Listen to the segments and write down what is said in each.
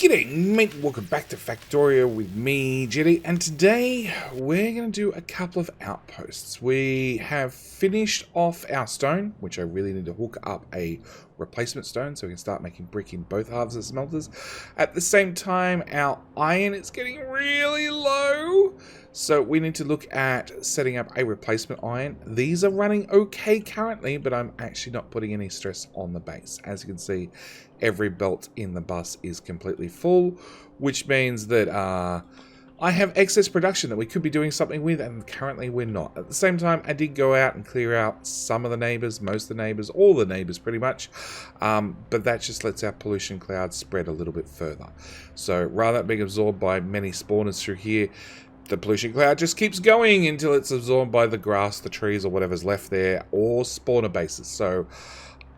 G'day mate, welcome back to Factorio with me, Jetty, and today we're going to do a couple of outposts. We have finished off our stone, which I really need to hook up a replacement stone so we can start making brick in both halves of the smelters. At the same time, our iron is getting really low, so we need to look at setting up a replacement iron. These are running okay currently, but I'm actually not putting any stress on the base. As you can see, every belt in the bus is completely full, which means that I have excess production that we could be doing something with, and currently we're not. At the same time, I did go out and clear out some of the neighbors, most of the neighbors, all the neighbors pretty much, but that just lets our pollution cloud spread a little bit further. So rather than being absorbed by many spawners through here, the pollution cloud just keeps going until it's absorbed by the grass, the trees, or whatever's left there, or spawner bases. So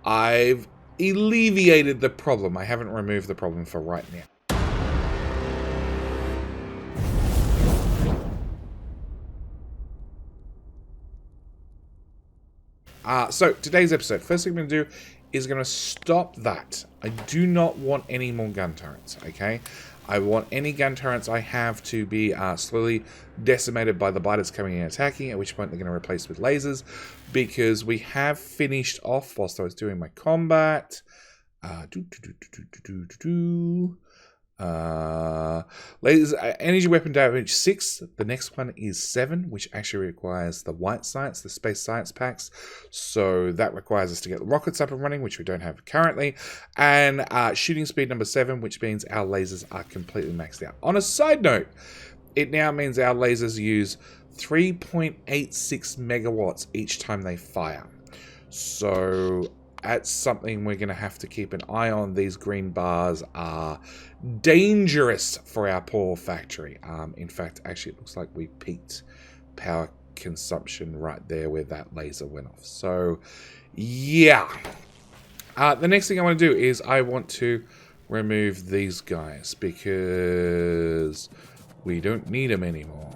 I've alleviated the problem. I haven't removed the problem for right now. So today's episode, first thing I'm going to do is going to stop that. I do not want any more gun turrets, okay? I want any gun turrets I have to be slowly decimated by the biters coming in and attacking, at which point they're going to replace with lasers, because we have finished off, whilst I was doing my combat, lasers, energy weapon damage 6. The next one is 7, which actually requires the white science, the space science packs. So that requires us to get the rockets up and running, which we don't have currently. And shooting speed number 7, which means our lasers are completely maxed out. On a side note, it now means our lasers use 3.86 megawatts each time they fire. So that's something we're going to have to keep an eye on. These green bars are dangerous for our poor factory. In fact, actually, it looks like we peaked power consumption right there where that laser went off. So, yeah. The next thing I want to do is I want to remove these guys because we don't need them anymore.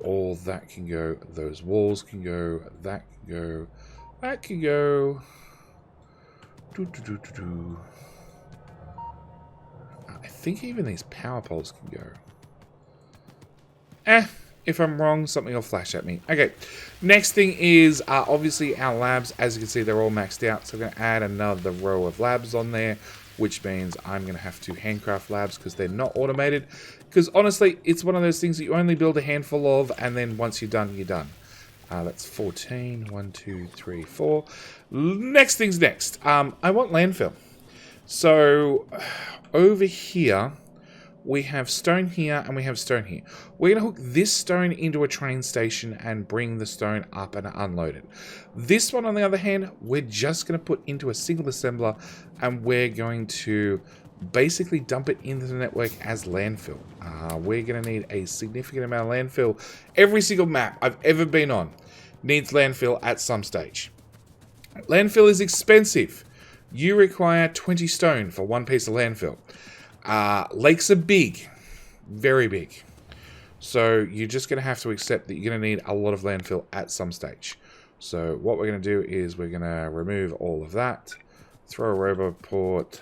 All that can go. Those walls can go. That can go. That can go. I think even these power poles can go. If I'm wrong, something will flash at me. Okay, next thing is obviously our labs. As you can see, they're all maxed out. So I'm going to add another row of labs on there, which means I'm going to have to handcraft labs because they're not automated. Because honestly, it's one of those things that you only build a handful of, and then once you're done, you're done. That's 14. 1, 2, 3, 4. Next thing's next. I want landfill. So over here, we have stone here and we have stone here. We're going to hook this stone into a train station and bring the stone up and unload it. This one, on the other hand, we're just going to put into a single assembler, and we're going to basically dump it into the network as landfill. We're going to need a significant amount of landfill. Every single map I've ever been on needs landfill at some stage. Landfill is expensive. You require 20 stone for one piece of landfill. Lakes are big, very big. So you're just going to have to accept that you're going to need a lot of landfill at some stage. So what we're going to do is we're going to remove all of that. Throw a roboport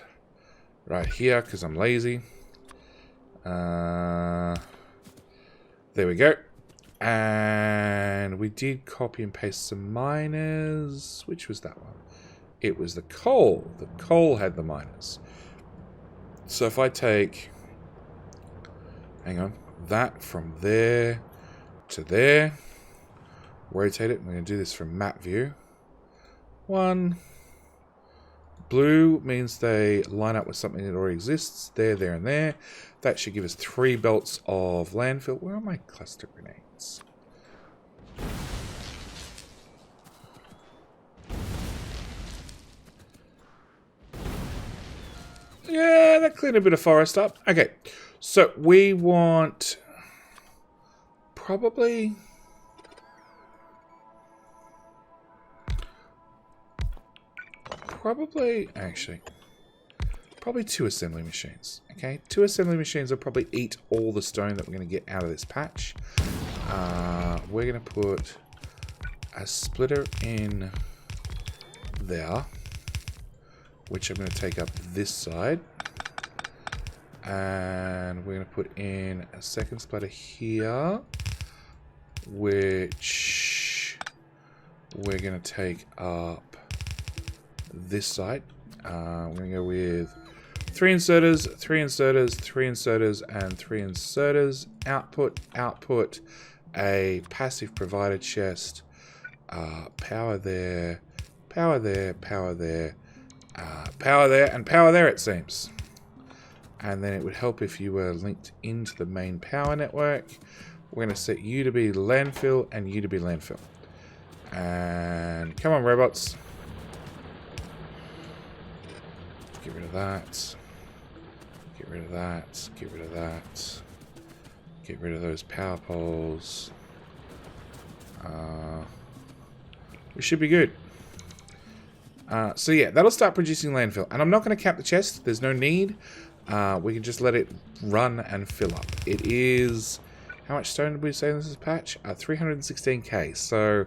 right here because I'm lazy. There we go. And we did copy and paste some miners. Which was that one? It was the coal. The coal had the miners. So if I take, hang on, that from there to there, rotate it. I'm going to do this from map view. 1. Blue means they line up with something that already exists. There, there, and there. That should give us 3 belts of landfill. Where are my cluster grenades? Yeah, that cleared a bit of forest up. Okay, so we want probably actually probably 2 assembly machines. Okay, 2 assembly machines will probably eat all the stone that we're going to get out of this patch. We're going to put a splitter in there, which I'm going to take up this side. And we're going to put in a second splitter here, which we're going to take up this side. We're going to go with 3 inserters, 3 inserters, 3 inserters, and 3 inserters. Output, a passive provider chest, power there, power there, power there, power there, and power there, it seems. And then it would help if you were linked into the main power network. We're going to set you to be landfill and you to be landfill. And come on, robots. Get rid of that. Get rid of that. Get rid of that. Get rid of those power poles. We should be good. So yeah, that'll start producing landfill. And I'm not going to cap the chest. There's no need. We can just let it run and fill up. It is... How much stone did we say this is a patch? 316k. So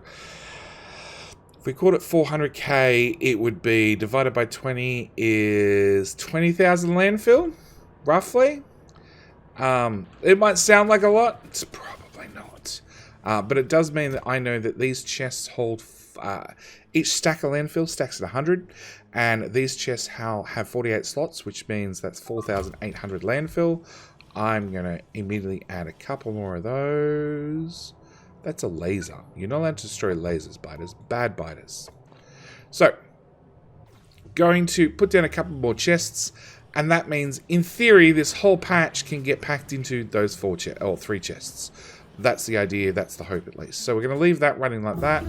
if we called it 400k, it would be divided by 20 is 20,000 landfill, roughly. It might sound like a lot. It's probably not. But it does mean that I know that these chests hold... each stack of landfill stacks at 100. And these chests have 48 slots, which means that's 4,800 landfill. I'm going to immediately add a couple more of those. That's a laser. You're not allowed to destroy lasers, biters. Bad biters. So, going to put down a couple more chests. And that means, in theory, this whole patch can get packed into those 3 chests. That's the idea. That's the hope, at least. So we're going to leave that running like that.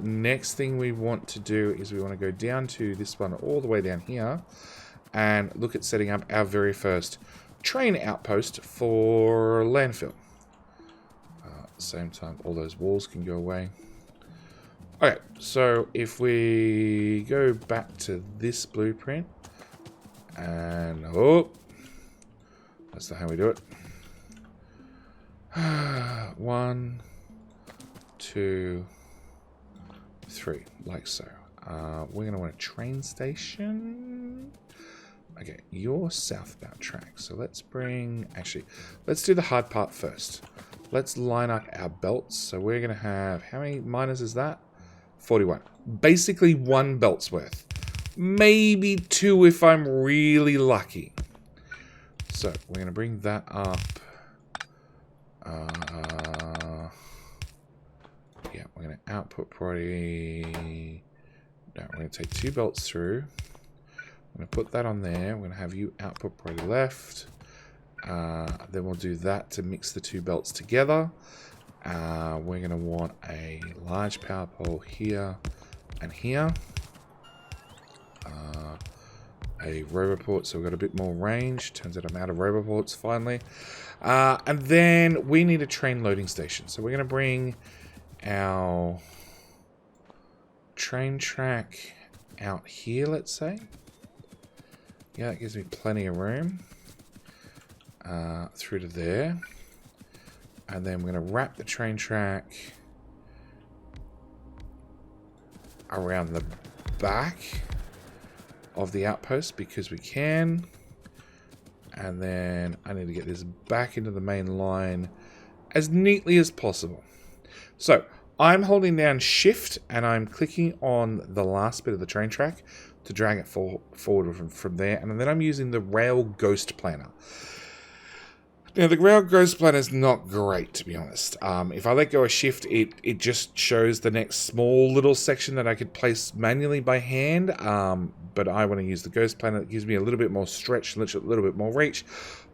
Next thing we want to do is we want to go down to this one all the way down here. And look at setting up our very first train outpost for landfill. At the same time, all those walls can go away. Okay, so if we go back to this blueprint. And, oh, that's not how we do it. 1, 2, 3, like so. We're going to want a train station. Okay, you're southbound track. So let's bring... Actually, let's do the hard part first. Let's line up our belts. So we're going to have... How many miners is that? 41. Basically 1 belt's worth. Maybe 2 if I'm really lucky. So we're going to bring that up. Yeah, we're going to output priority. No, we're going to take 2 belts through. I'm going to put that on there. We're going to have you output priority left. Then we'll do that to mix the 2 belts together. We're going to want a large power pole here and here. A roboport, so we've got a bit more range. Turns out I'm out of roboports finally. And then we need a train loading station. So we're going to bring our train track out here, let's say. Yeah, that gives me plenty of room. Through to there. And then we're going to wrap the train track around the back of the outpost because we can. And then I need to get this back into the main line as neatly as possible. So I'm holding down shift and I'm clicking on the last bit of the train track to drag it forward from there. And then I'm using the rail ghost planner. Now, the rail ghost planner is not great, to be honest. If I let go of shift, it just shows the next small little section that I could place manually by hand. But I want to use the ghost planner. It gives me a little bit more stretch, a little bit more reach.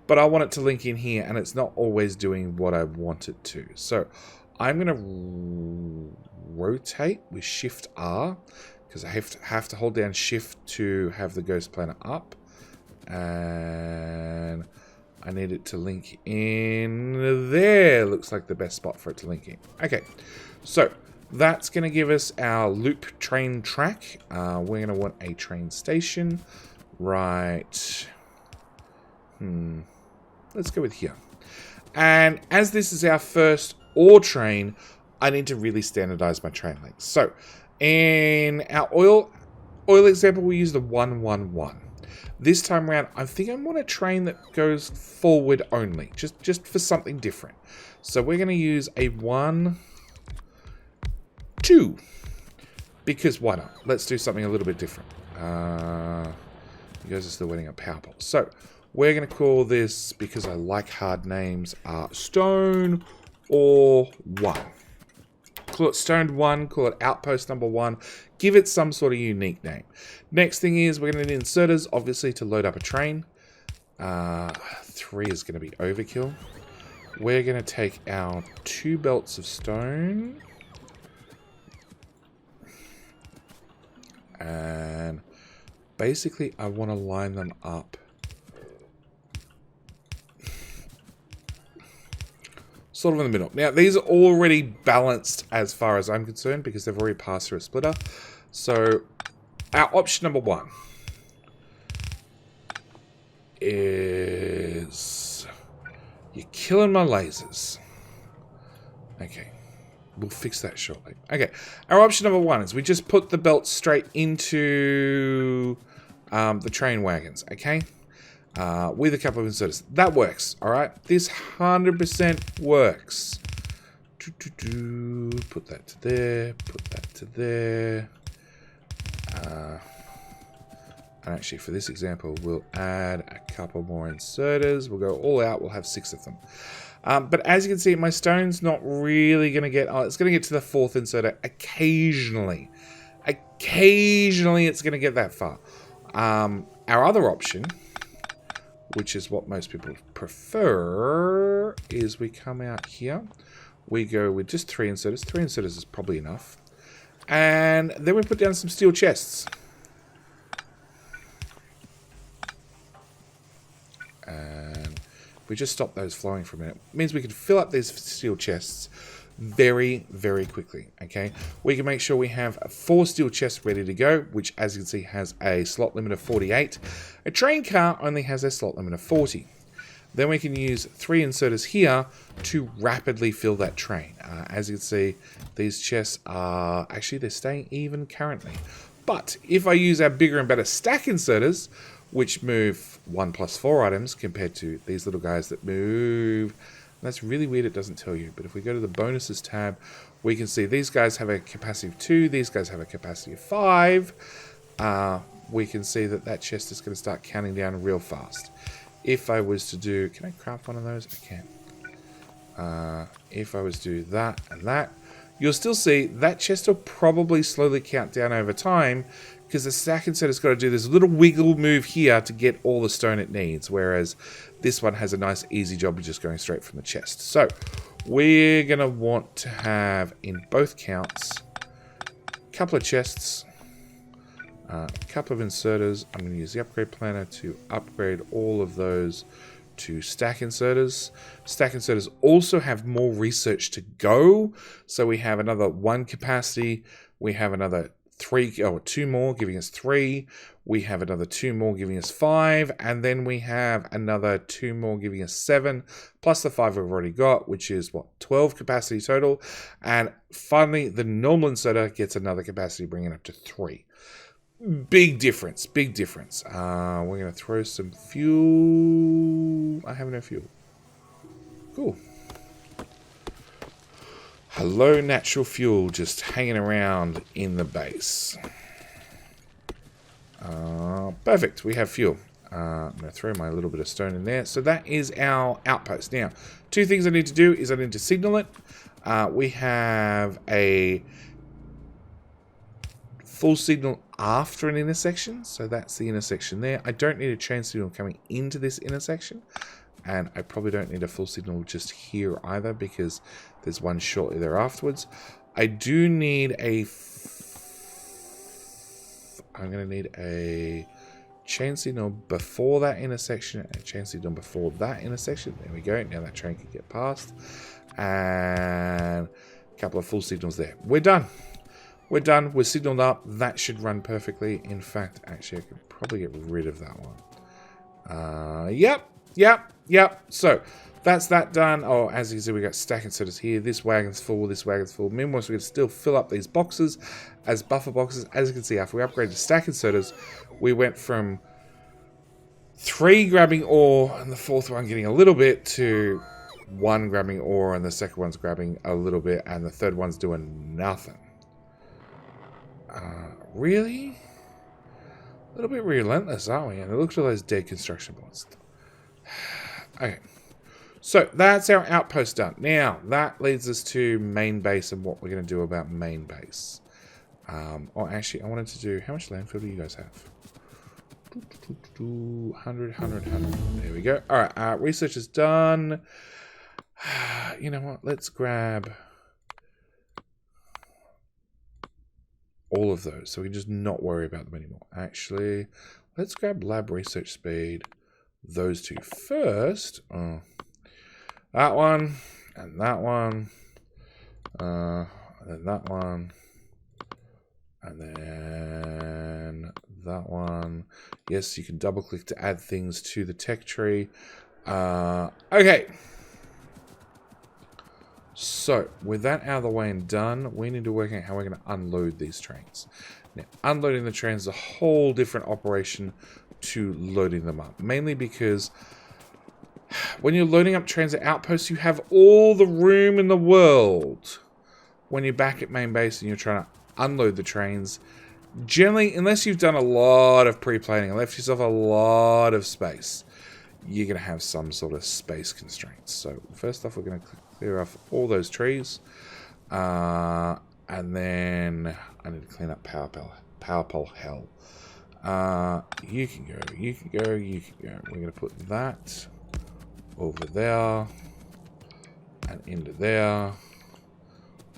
But I want it to link in here, and it's not always doing what I want it to. So I'm going to rotate with shift R, because I have to hold down shift to have the ghost planner up. And I need it to link in there. Looks like the best spot for it to link in. Okay, so that's going to give us our loop train track. We're going to want a train station. Right. Let's go with here. And as this is our first ore train, I need to really standardize my train lengths. So in our oil example, we use the 111. This time around, I think I want a train that goes forward only, just for something different. So we're going to use a 1, 2, because why not? Let's do something a little bit different. You guys are still waiting on power pole. So we're going to call this, because I like hard names, Stone or 1. Call it Stone 1, call it Outpost number 1. Give it some sort of unique name. Next thing is we're going to need inserters, obviously, to load up a train. 3 is going to be overkill. We're going to take our 2 belts of stone. And basically, I want to line them up. Sort of in the middle. Now, these are already balanced as far as I'm concerned because they've already passed through a splitter. So, our option number 1 is... You're killing my lasers. Okay. We'll fix that shortly. Okay. Our option number 1 is we just put the belt straight into the train wagons. Okay. With a couple of inserters. That works, alright? This 100% works. Put that to there, put that to there. And actually, for this example, we'll add a couple more inserters. We'll go all out, we'll have 6 of them. But as you can see, my stone's not really going to get... Oh, it's going to get to the 4th inserter occasionally. Occasionally, it's going to get that far. Our other option, which is what most people prefer, is we come out here. We go with just 3 inserters. 3 inserters is probably enough. And then we put down some steel chests. And if we just stop those flowing for a minute, it means we can fill up these steel chests very, very quickly. Okay, we can make sure we have 4 steel chests ready to go, which, as you can see, has a slot limit of 48. A train car only has a slot limit of 40. Then we can use 3 inserters here to rapidly fill that train. As you can see, these chests are actually, they're staying even currently. But if I use our bigger and better stack inserters, which move 1+4 items compared to these little guys that move... That's really weird, it doesn't tell you. But if we go to the bonuses tab, we can see these guys have a capacity of 2. These guys have a capacity of 5. We can see that that chest is going to start counting down real fast. If I was to do... Can I craft one of those? I can. If I was to do that and that, you'll still see that chest will probably slowly count down over time, because the stack inserter's got to do this little wiggle move here to get all the stone it needs, whereas this one has a nice easy job of just going straight from the chest. So we're going to want to have, in both counts, a couple of chests, a couple of inserters. I'm going to use the upgrade planner to upgrade all of those to stack inserters. Stack inserters also have more research to go, so we have another 1 capacity, we have another 2 more, giving us 3. We have another 2 more, giving us 5. And then we have another 2 more, giving us 7. Plus the 5 we've already got, which is, 12 capacity total. And finally, the normal inserter gets another capacity, bringing it up to 3. Big difference, big difference. We're going to throw some fuel. I have no fuel. Cool. Hello, natural fuel, just hanging around in the base. Perfect, we have fuel. I'm going to throw my little bit of stone in there. So that is our outpost. Now, 2 things I need to do is I need to signal it. We have a full signal after an intersection. So that's the intersection there. I don't need a chain signal coming into this intersection. And I probably don't need a full signal just here either, because there's one shortly there afterwards. I do need a... I'm going to need a chain signal before that intersection and a chain signal before that intersection. There we go. Now that train can get past. And a couple of full signals there. We're done. We're done. We're signaled up. That should run perfectly. In fact, actually, I could probably get rid of that one. Yep. So that's that done. Oh, as you can see, we got stack inserters here. This wagon's full. This wagon's full. Meanwhile, we can still fill up these boxes as buffer boxes. As you can see, after we upgraded to stack inserters, we went from 3 grabbing ore and the 4th one getting a little bit to 1 grabbing ore and the 2nd one's grabbing a little bit and the 3rd one's doing nothing. Really? A little bit relentless, aren't we? And look at all those dead construction bots. Okay. So, that's our outpost done. Now, that leads us to main base and what we're going to do about main base. Oh, actually, I wanted to do... How much landfill do you guys have? 100. There we go. Alright, research is done. You know what? Let's grab all of those so we can just not worry about them anymore. Actually, let's grab lab research speed. Those 2 first. Oh. That one, and that one, and then that one, and then that one. Yes, you can double click to add things to the tech tree. Okay. So, with that out of the way and done, we need to work out how we're going to unload these trains. Now, unloading the trains is a whole different operation to loading them up. Mainly because when you're loading up trains at Outposts, you have all the room in the world. When you're back at main base and you're trying to unload the trains, generally, unless you've done a lot of pre-planning and left yourself a lot of space, you're going to have some sort of space constraints. So first off, we're going to clear off all those trees. And then I need to clean up power pole hell. You can go, you can go, you can go. We're going to put that over there and into there.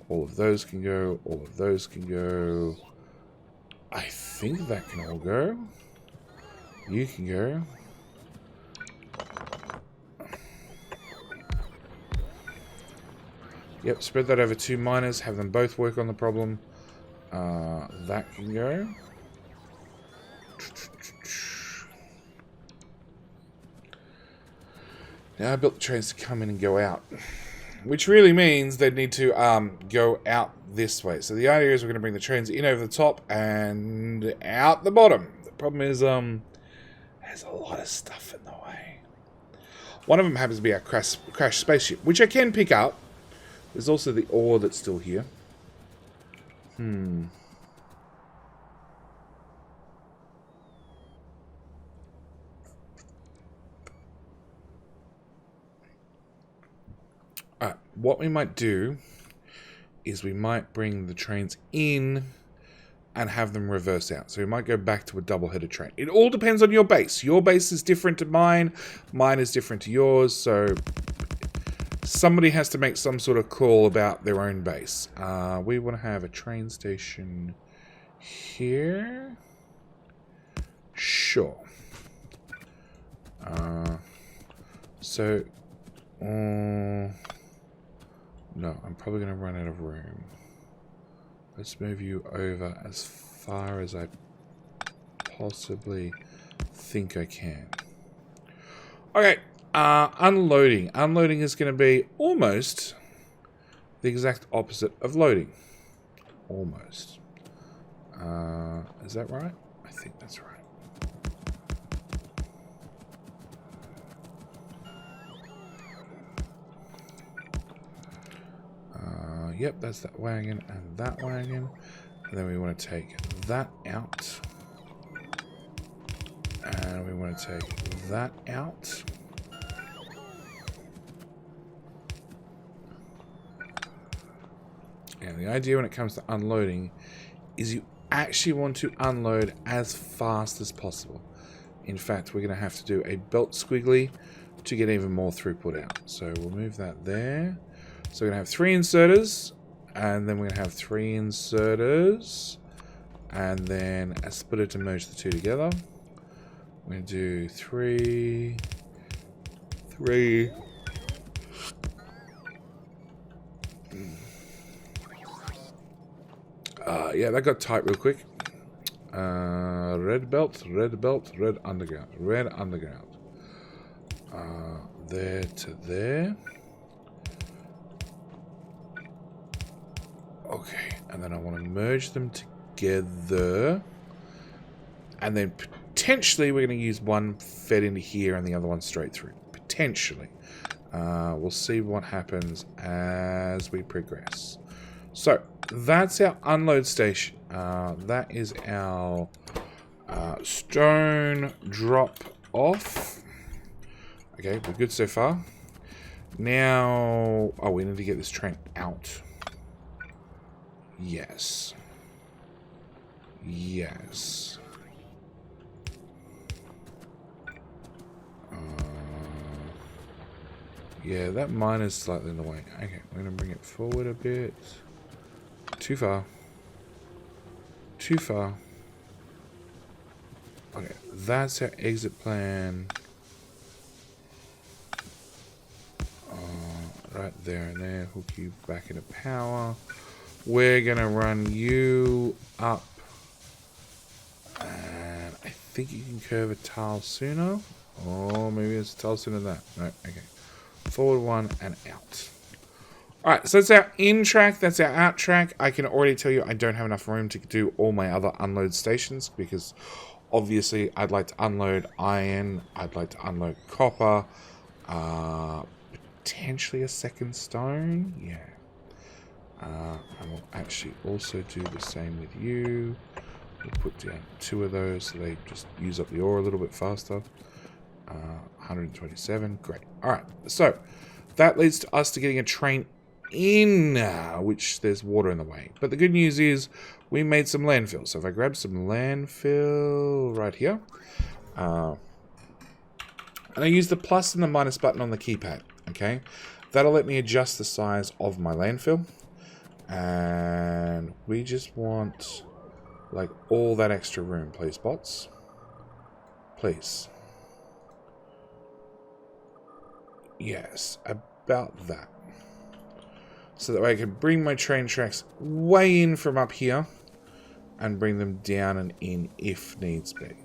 All of those can go, all of those can go. I think that can all go. You can go. Yep, spread that over 2 miners, have them both work on the problem. That can go. Now I built the trains to come in and go out. Which really means they need to go out this way. So the idea is we're going to bring the trains in over the top and out the bottom. The problem is there's a lot of stuff in the way. One of them happens to be our crash spaceship, which I can pick up. There's also the ore that's still here. Alright, what we might do is we might bring the trains in and have them reverse out. So we might go back to a double-headed train. It all depends on your base. Your base is different to mine. Mine is different to yours. So somebody has to make some sort of call about their own base. We want to have a train station here. Sure. No, I'm probably going to run out of room. Let's move you over as far as I possibly think I can. Okay, unloading. Unloading is going to be almost the exact opposite of loading. Almost. Is that right? I think that's right. Yep, that's that wagon and that wagon. And then we want to take that out. And we want to take that out. And the idea when it comes to unloading is you actually want to unload as fast as possible. In fact, we're going to have to do a belt squiggly to get even more throughput out. So we'll move that there. So we're going to have 3 inserters, and then we're going to have 3 inserters, and then a splitter to merge the 2 together. We're going to do 3. Yeah, that got tight real quick. Red belt, red underground, red underground. There to there. Okay, and then I want to merge them together and then Potentially, we're going to use one fed into here and the other one straight through. Potentially. We'll see what happens as we progress. So, that's our unload station. That is our stone drop off. Okay, we're good so far. Now... Oh, we need to get this train out. Yes. Yes. Yeah, that mine is slightly in the way. Okay, we're going to bring it forward a bit. Too far. Too far. Okay, that's our exit plan. Right there and there. Hook you back into power. We're going to run you up. And I think you can curve a tile sooner. Or maybe it's a tile sooner than that. No, okay. Forward one and out. Alright, so that's our in track, that's our out track. I can already tell you I don't have enough room to do all my other unload stations because obviously I'd like to unload iron, I'd like to unload copper, potentially a second stone, yeah. And we'll actually also do the same with you. We'll put down 2 of those so they just use up the ore a little bit faster. 127, great. Alright, so that leads to us to getting a train in, which there's water in the way. But the good news is we made some landfill. So if I grab some landfill right here, and I use the plus and the minus button on the keypad, okay? That'll let me adjust the size of my landfill. And we just want like all that extra room, please, bots. Please. Yes, about that. So that way I can bring my train tracks way in from up here and bring them down and in if needs be.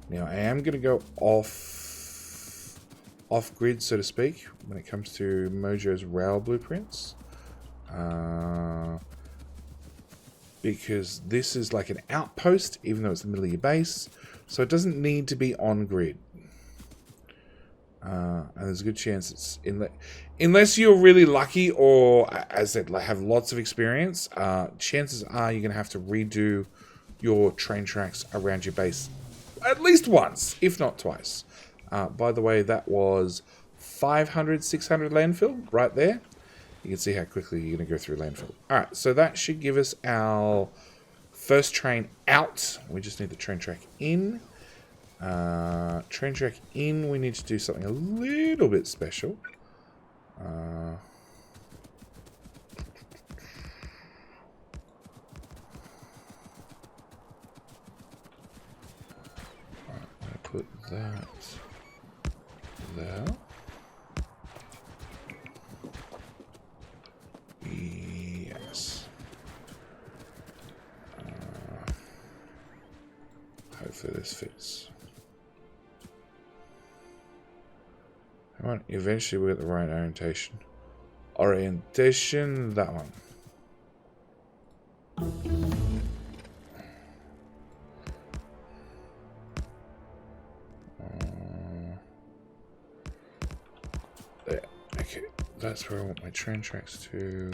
Now I am going to go off grid, so to speak, when it comes to Mojo's rail blueprints. Because this is like an outpost, even though it's the middle of your base. So it doesn't need to be on grid. And there's a good chance it's unless you're really lucky or, as I said, have lots of experience, chances are you're going to have to redo your train tracks around your base at least once, if not twice. By the way, that was 500, 600 landfill right there. You can see how quickly you're going to go through landfill. Alright, so that should give us our first train out. We just need the train track in. Train track in, we need to do something a little bit special. I'm going to put that there. Yes. Hopefully this fits. Come on, eventually we'll get the right orientation. Orientation, that one. There. Okay, that's where I want my train tracks to.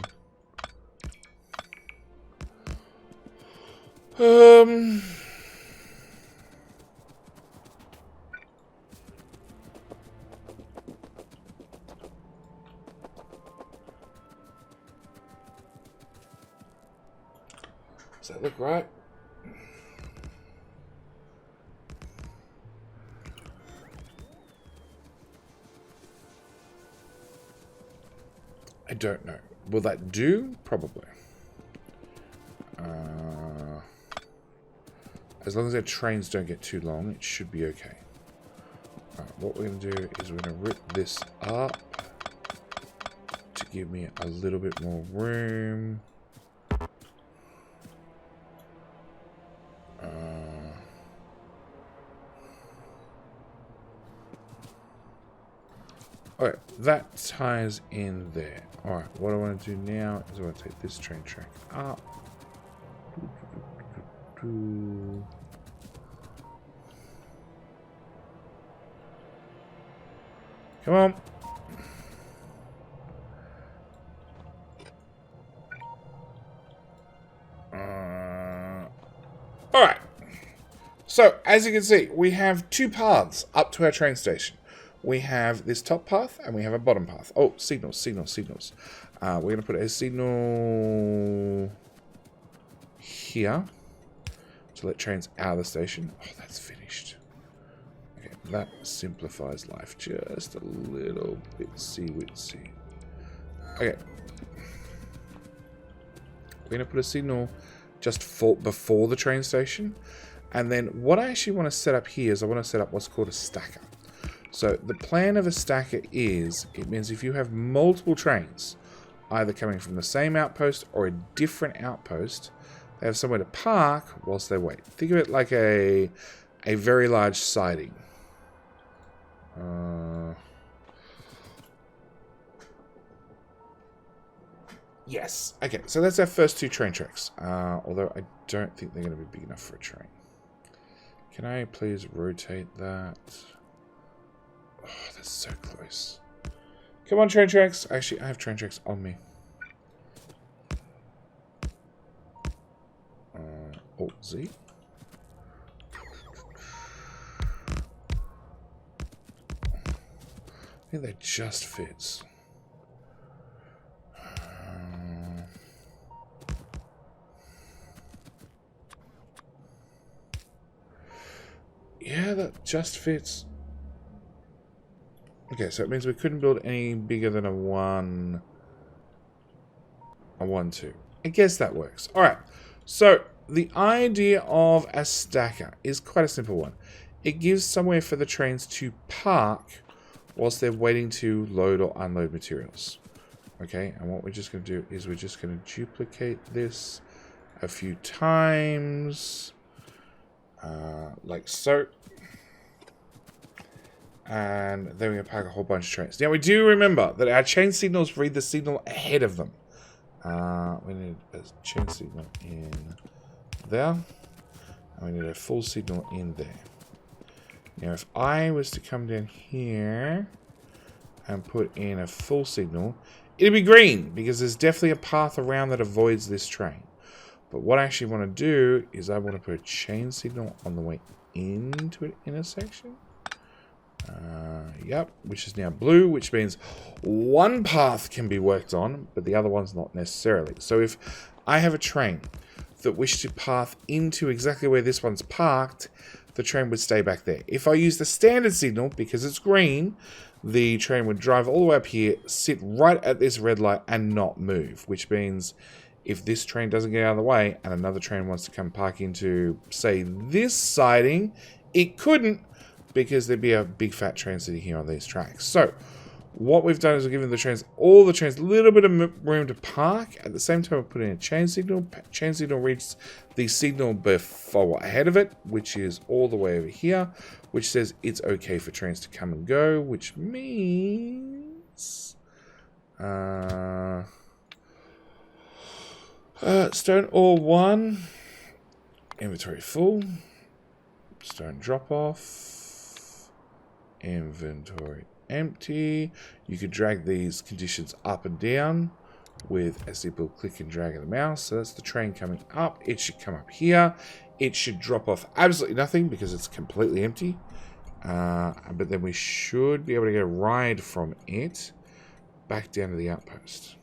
Does that look right? I don't know. Will that do? Probably. As long as our trains don't get too long, it should be okay. What we're going to do is we're going to rip this up to give me a little bit more room. Alright, that ties in there. Alright, what I want to do now is I want to take this train track up. Come on. Alright. So, as you can see, we have two paths up to our train station. We have this top path and we have a bottom path. Oh, signals. We're going to put a signal here to let trains out of the station. Oh, that's finished. Okay, that simplifies life just a little bit. Witsy. Okay. We're going to put a signal just before the train station. And then what I actually want to set up here is I want to set up what's called a stacker. So the plan of a stacker is, it means if you have multiple trains, either coming from the same outpost or a different outpost, they have somewhere to park whilst they wait. Think of it like a very large siding. Yes. Okay, so that's our first two train tracks. Although I don't think they're going to be big enough for a train. Can I please rotate that? Oh, that's so close. Come on, train tracks. Actually, I have train tracks on me. Alt-Z. I think that just fits. Yeah, that just fits. Okay, so it means we couldn't build any bigger than a 1, 2. I guess that works. Alright, so the idea of a stacker is quite a simple one. It gives somewhere for the trains to park whilst they're waiting to load or unload materials. Okay, and what we're just going to do is we're just going to duplicate this a few times. Like so. And then we're going to park a whole bunch of trains. Now, we do remember that our chain signals read the signal ahead of them. We need a chain signal in there. And we need a full signal in there. Now, if I was to come down here and put in a full signal, it'd be green because there's definitely a path around that avoids this train. But what I actually want to do is I want to put a chain signal on the way into an intersection. Yep, which is now blue, which means one path can be worked on, but the other one's not necessarily. So if I have a train that wished to path into exactly where this one's parked, the train would stay back there. If I use the standard signal, because it's green, the train would drive all the way up here, sit right at this red light and not move, which means if this train doesn't get out of the way and another train wants to come park into, say, this siding, it couldn't, because there'd be a big fat train sitting here on these tracks. So what we've done is we've given all the trains a little bit of room to park. At the same time, we're putting a chain signal. Chain signal reads the signal before ahead of it, which is all the way over here, which says it's okay for trains to come and go, which means stone ore 1, inventory full, stone drop off. Inventory empty. You could drag these conditions up and down with a simple click and drag of the mouse. So that's the train coming up. It should come up here. It should drop off absolutely nothing because it's completely empty. But then we should be able to get a ride from it back down to the outpost.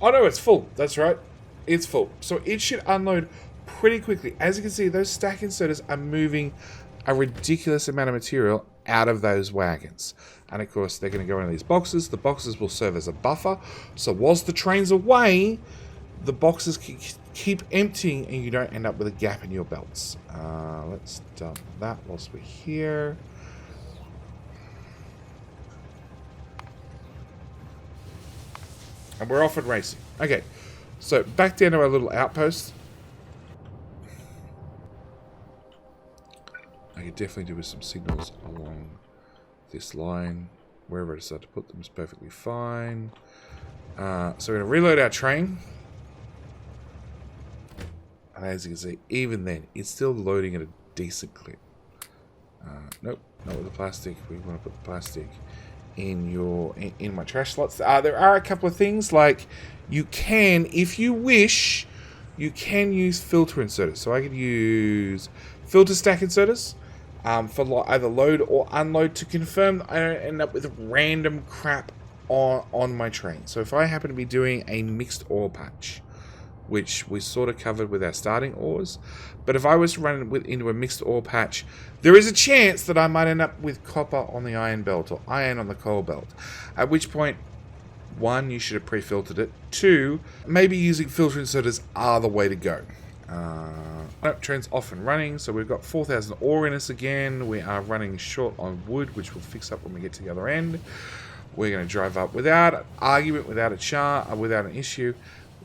Oh no, it's full. That's right. It's full. So it should unload pretty quickly. As you can see, those stack inserters are moving a ridiculous amount of material out of those wagons. And of course, they're going to go into these boxes. The boxes will serve as a buffer. So whilst the train's away, the boxes keep emptying and you don't end up with a gap in your belts. Let's dump that whilst we're here. And we're off and racing. Okay, so back down to our little outpost. I could definitely do with some signals along this line. wherever I decide to put them is perfectly fine. So we're going to reload our train. And as you can see, even then, it's still loading at a decent clip. Nope, not with the plastic. We want to put the plastic in my trash slots. There are a couple of things, like you can, if you wish, you can use filter inserters. So I could use filter stack inserters for either load or unload to confirm that I don't end up with random crap on my train. So if I happen to be doing a mixed oil patch, which we sort of covered with our starting ores, but if I was to run it into a mixed ore patch, there is a chance that I might end up with copper on the iron belt or iron on the coal belt, at which point, 1, you should have pre-filtered it. 2, maybe using filter inserters are the way to go. Train's off and running, so we've got 4,000 ore in us again. We are running short on wood, which we'll fix up when we get to the other end. We're going to drive up without an argument, without an issue.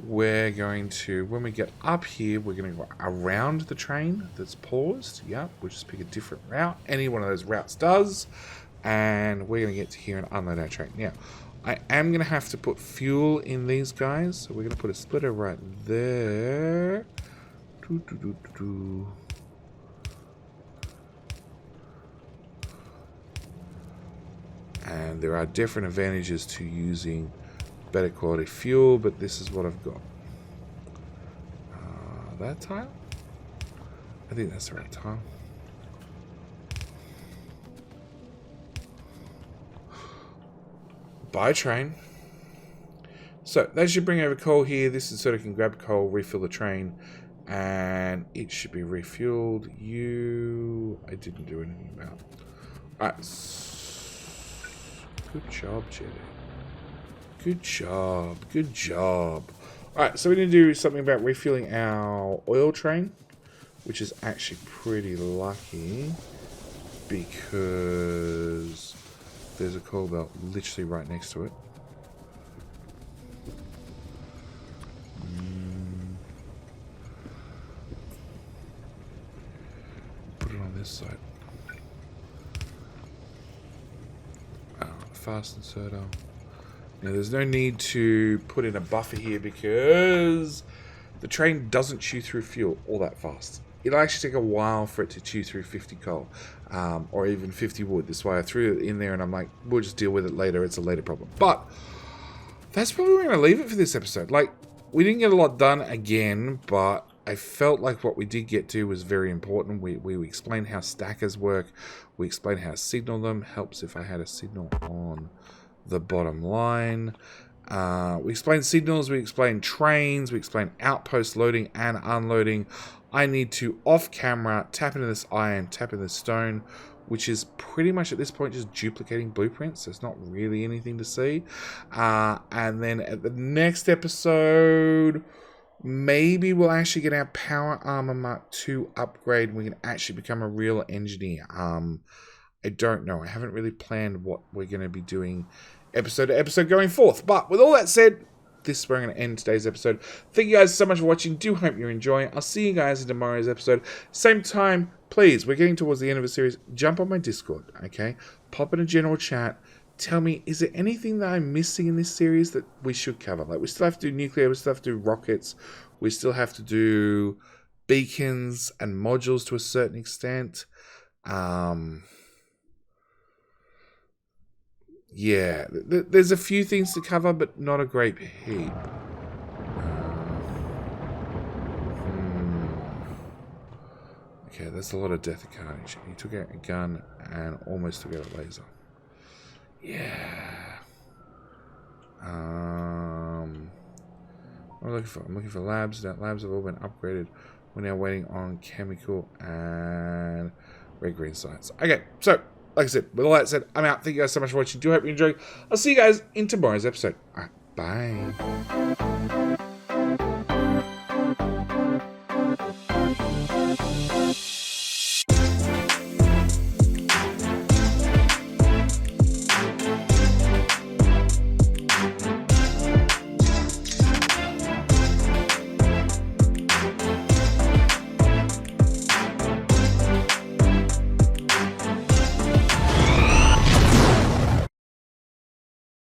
We're going to, when we get up here, we're going to go around the train that's paused. Yep, we'll just pick a different route. Any one of those routes does. And we're going to get to here and unload our train. Now, I am going to have to put fuel in these guys. So we're going to put a splitter right there. And there are different advantages to using better quality fuel, but this is what I've got. That tile? I think that's the right tile. Buy train. So that should bring over coal here. This is so I can grab coal, refill the train, and it should be refueled. I didn't do anything about. Alright. Good job, Jetty. Good job. Good job. Alright, so we need to do something about refueling our oil train, which is actually pretty lucky because there's a coal belt literally right next to it. Put it on this side. Fast inserter. Now there's no need to put in a buffer here because the train doesn't chew through fuel all that fast. It'll actually take a while for it to chew through 50 coal or even 50 wood. That's why I threw it in there and I'm like, we'll just deal with it later. It's a later problem. But that's probably where I'm going to leave it for this episode. Like, we didn't get a lot done again, but I felt like what we did get to was very important. We explained how stackers work. We explained how to signal them. Helps if I had a signal on the bottom line. We explained signals. We explained trains. We explained outpost loading and unloading. I need to, off camera, tap into this iron, tap into this stone, which is pretty much at this point just duplicating blueprints. There's not really anything to see. And then at the next episode, maybe we'll actually get our Power Armor Mark II upgrade and we can actually become a real engineer. I don't know. I haven't really planned what we're going to be doing episode to episode going forth. But with all that said, this is where I'm going to end today's episode. Thank you guys so much for watching. Do hope you're enjoying. I'll see you guys in tomorrow's episode. Same time, please, we're getting towards the end of the series. Jump on my Discord, okay? Pop in a general chat. Tell me, is there anything that I'm missing in this series that we should cover? Like, we still have to do nuclear, we still have to do rockets, we still have to do beacons and modules to a certain extent. Yeah, there's a few things to cover, but not a great heap. Okay, that's a lot of death and carnage. He took out a gun and almost took out a laser. Yeah. I'm looking for labs. That labs have all been upgraded. We're now waiting on chemical and red-green science. Okay, so like I said, with all that said, I'm out. Thank you guys so much for watching. Do hope you enjoy. I'll see you guys in tomorrow's episode. All right, bye.